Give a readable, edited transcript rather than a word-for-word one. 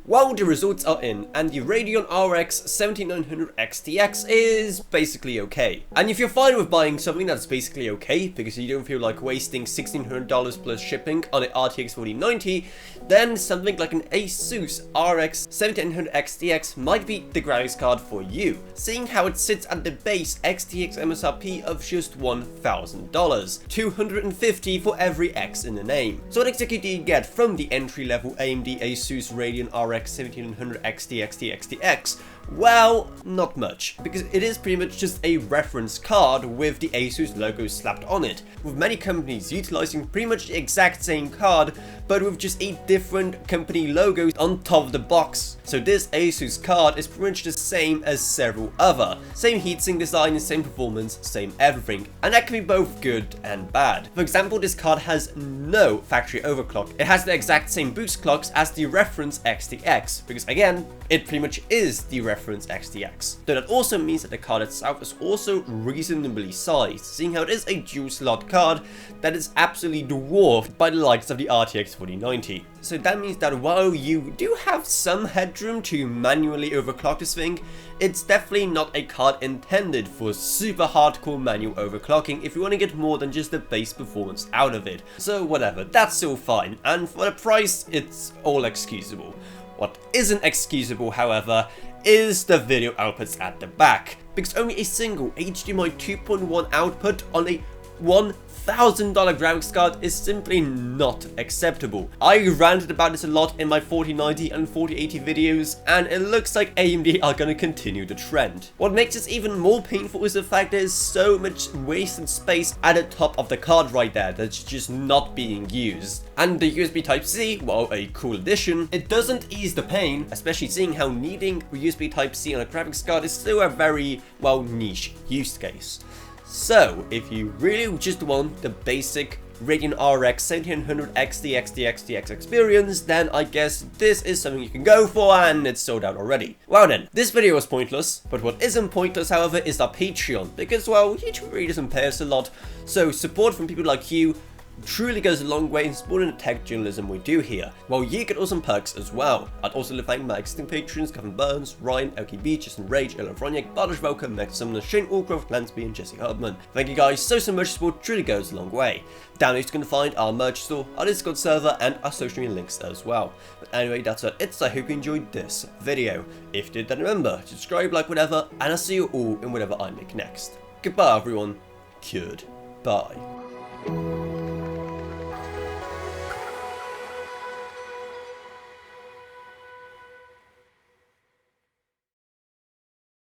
Well, the results are in, and the Radeon RX 7900 XTX is basically okay. And if you're fine with buying something that's basically okay, because you don't feel like wasting $1,600 plus shipping on an RTX 4090, then something like an ASUS RX 7900 XTX might be the graphics card for you, seeing how it sits at the base XTX MSRP of just $1,000, $250 for every X in the name. So what exactly do you get from the entry-level AMD ASUS Radeon RX 7900 XTX? Well, not much, because it is pretty much just a reference card with the ASUS logo slapped on it, with many companies utilizing pretty much the exact same card, but with just a different company logo on top of the box. So this ASUS card is pretty much the same as several other. Same heatsink design, same performance, same everything, and that can be both good and bad. For example, this card has no factory overclock. It has the exact same boost clocks as the reference XTX, because again, it pretty much is the reference XTX. Though that also means that the card itself is also reasonably sized, seeing how it is a dual slot card that is absolutely dwarfed by the likes of the RTX 4090. So that means that while you do have some headroom to manually overclock this thing, it's definitely not a card intended for super hardcore manual overclocking if you want to get more than just the base performance out of it. So whatever, that's still fine, and for the price, it's all excusable. What isn't excusable, however, is the video outputs at the back, because only a single HDMI 2.1 output on a $1,000 graphics card is simply not acceptable. I ranted about this a lot in my 4090 and 4080 videos, and it looks like AMD are going to continue the trend. What makes this even more painful is the fact there's so much wasted space at the top of the card right there that's just not being used. And the USB Type-C, while a cool addition, it doesn't ease the pain, especially seeing how needing USB Type-C on a graphics card is still a very, well, niche use case. So, if you really just want the basic Radeon RX 7900 XTX experience, then I guess this is something you can go for, and it's sold out already. Well then, this video was pointless, but what isn't pointless, however, is our Patreon, because, well, YouTube really doesn't pay us a lot, so support from people like you truly goes a long way in supporting the tech journalism we do here, while you get awesome perks as well. I'd also like to thank my existing patrons, Gavin Burns, Ryan, LKB, Justin Rage, Ella Vroniak, Bartosz Welcome, Max Sumner, Shane Allcroft, Lansby, and Jesse Hardman. Thank you guys so much, support truly goes a long way. Down there you're going to find our merch store, our Discord server, and our social media links as well. But anyway, that's it. So I hope you enjoyed this video. If you did, then remember to subscribe, like, whatever, and I'll see you all in whatever I make next. Goodbye everyone. Cured. Bye.